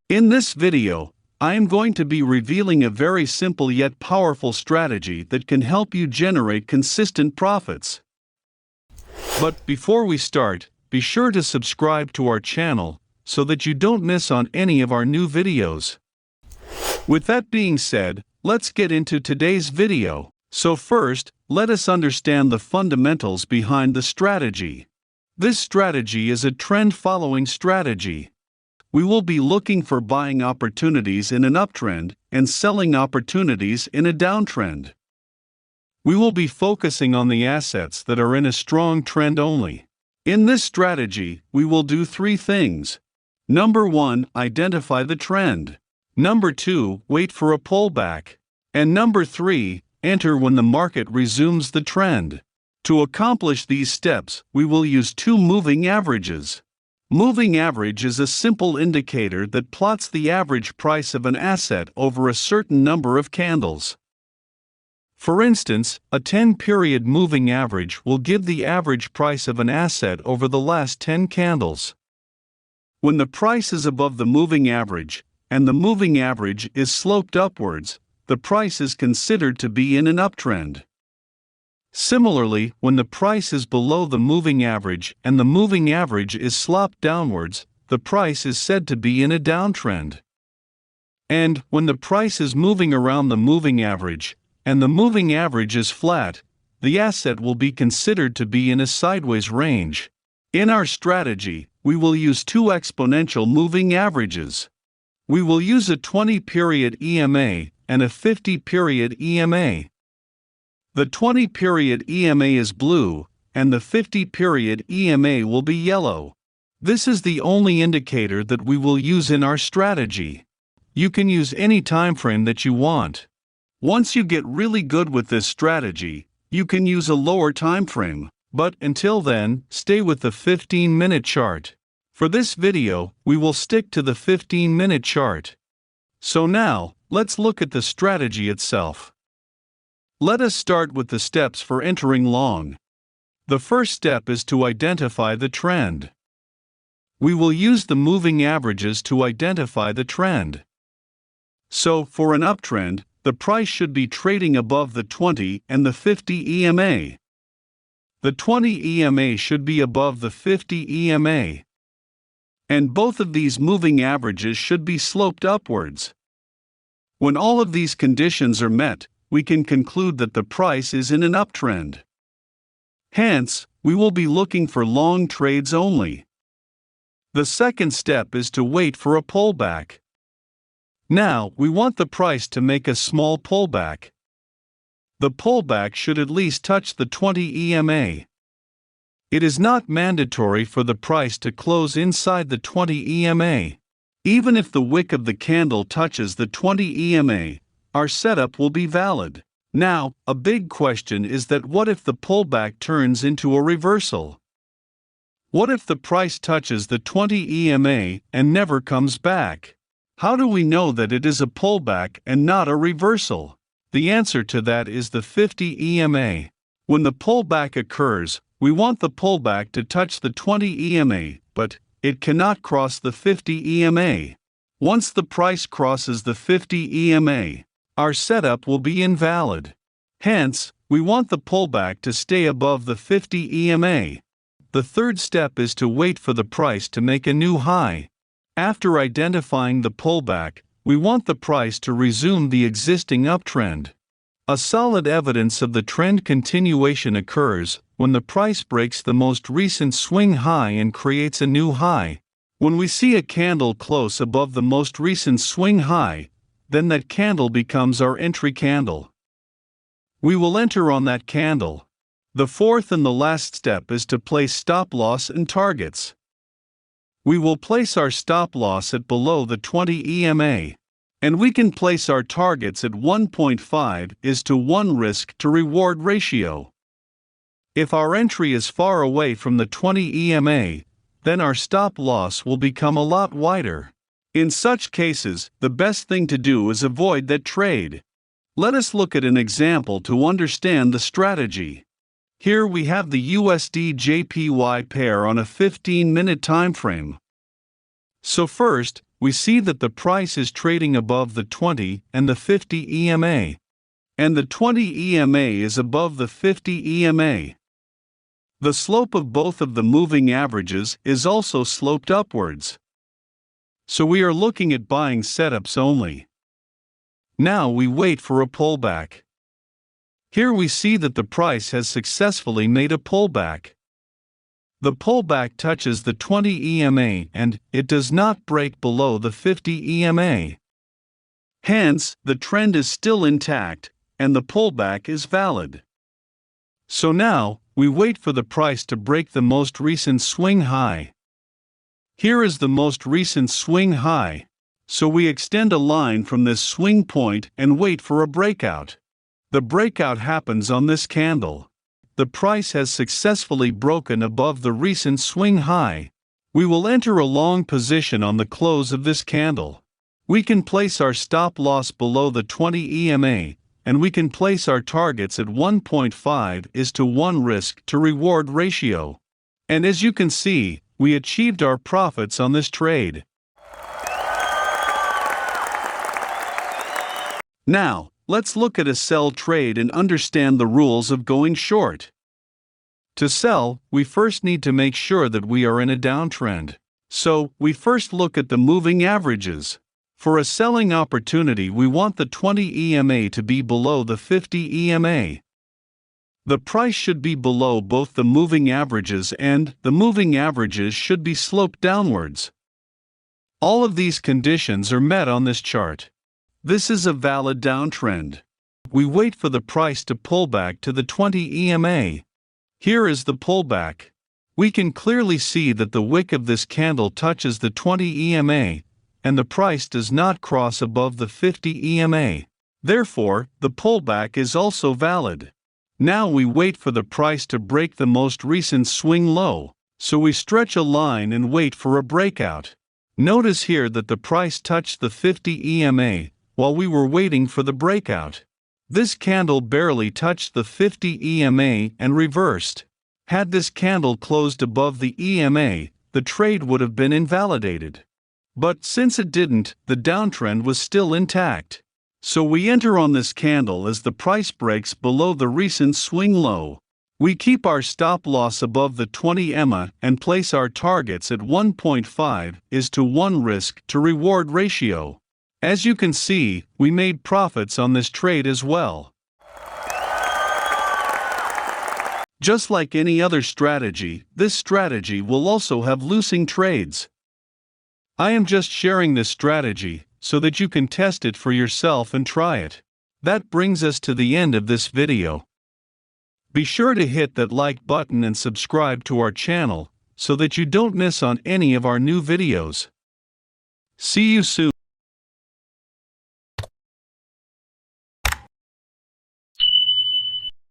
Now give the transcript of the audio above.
In this video, I am going to be revealing a very simple yet powerful strategy that can help you generate consistent profits. But before we start, be sure to subscribe to our channel so that you don't miss on any of our new videos. With that being said, let's get into today's video. So first, let us understand the fundamentals behind the strategy. This strategy is a trend-following strategy. We will be looking for buying opportunities in an uptrend and selling opportunities in a downtrend. We will be focusing on the assets that are in a strong trend only. In this strategy, we will do three things. Number 1, identify the trend. Number 2, wait for a pullback. And number 3, enter when the market resumes the trend. To accomplish these steps, we will use two moving averages. Moving average is a simple indicator that plots the average price of an asset over a certain number of candles. For instance, a 10-period moving average will give the average price of an asset over the last 10 candles. When the price is above the moving average, and the moving average is sloped upwards, the price is considered to be in an uptrend. Similarly, when the price is below the moving average and the moving average is sloped downwards, the price is said to be in a downtrend. And when the price is moving around the moving average, and the moving average is flat, the asset will be considered to be in a sideways range. In our strategy, we will use two exponential moving averages. We will use a 20-period EMA and a 50-period EMA. The 20-period EMA is blue, and the 50-period EMA will be yellow. This is the only indicator that we will use in our strategy. You can use any time frame that you want. Once you get really good with this strategy, you can use a lower time frame, but until then, stay with the 15-minute chart. For this video, we will stick to the 15-minute chart. So now, let's look at the strategy itself. Let us start with the steps for entering long. The first step is to identify the trend. We will use the moving averages to identify the trend. So, for an uptrend, the price should be trading above the 20 and the 50 EMA. The 20 EMA should be above the 50 EMA. And both of these moving averages should be sloped upwards. When all of these conditions are met, we can conclude that the price is in an uptrend. Hence, we will be looking for long trades only. The second step is to wait for a pullback. Now, we want the price to make a small pullback. The pullback should at least touch the 20 EMA. It is not mandatory for the price to close inside the 20 EMA. Even if the wick of the candle touches the 20 EMA, our setup will be valid. Now, a big question is that what if the pullback turns into a reversal? What if the price touches the 20 EMA and never comes back? How do we know that it is a pullback and not a reversal? The answer to that is the 50 EMA. When the pullback occurs, we want the pullback to touch the 20 EMA, but it cannot cross the 50 EMA. Once the price crosses the 50 EMA, our setup will be invalid. Hence, we want the pullback to stay above the 50 EMA. The third step is to wait for the price to make a new high. After identifying the pullback, we want the price to resume the existing uptrend. A solid evidence of the trend continuation occurs when the price breaks the most recent swing high and creates a new high. When we see a candle close above the most recent swing high, then that candle becomes our entry candle. We will enter on that candle. The fourth and the last step is to place stop loss and targets. We will place our stop loss at below the 20 EMA, and we can place our targets at 1.5:1 risk to reward ratio. If our entry is far away from the 20 EMA, then our stop loss will become a lot wider. In such cases, the best thing to do is avoid that trade. Let us look at an example to understand the strategy. Here we have the USD-JPY pair on a 15-minute time frame. So first, we see that the price is trading above the 20 and the 50 EMA. And the 20 EMA is above the 50 EMA. The slope of both of the moving averages is also sloped upwards. So we are looking at buying setups only. Now we wait for a pullback. Here we see that the price has successfully made a pullback. The pullback touches the 20 EMA and it does not break below the 50 EMA. Hence, the trend is still intact and the pullback is valid. So now, we wait for the price to break the most recent swing high. Here is the most recent swing high. So we extend a line from this swing point and wait for a breakout. The breakout happens on this candle. The price has successfully broken above the recent swing high. We will enter a long position on the close of this candle. We can place our stop loss below the 20 EMA, and we can place our targets at 1.5:1 risk to reward ratio. And as you can see, we achieved our profits on this trade. Now, let's look at a sell trade and understand the rules of going short. To sell, we first need to make sure that we are in a downtrend. So, we first look at the moving averages. For a selling opportunity, we want the 20 EMA to be below the 50 EMA. The price should be below both the moving averages and the moving averages should be sloped downwards. All of these conditions are met on this chart. This is a valid downtrend. We wait for the price to pull back to the 20 EMA. Here is the pullback. We can clearly see that the wick of this candle touches the 20 EMA, and the price does not cross above the 50 EMA. Therefore, the pullback is also valid. Now we wait for the price to break the most recent swing low, so we stretch a line and wait for a breakout. Notice here that the price touched the 50 EMA while we were waiting for the breakout. This candle barely touched the 50 EMA and reversed. Had this candle closed above the EMA, the trade would have been invalidated. But since it didn't, the downtrend was still intact. So we enter on this candle as the price breaks below the recent swing low. We keep our stop loss above the 20 EMA and place our targets at 1.5:1 risk to reward ratio. As you can see, we made profits on this trade as well. Just like any other strategy, this strategy will also have losing trades. I am just sharing this strategy so that you can test it for yourself and try it. That brings us to the end of this video. Be sure to hit that like button and subscribe to our channel so that you don't miss on any of our new videos. See you soon.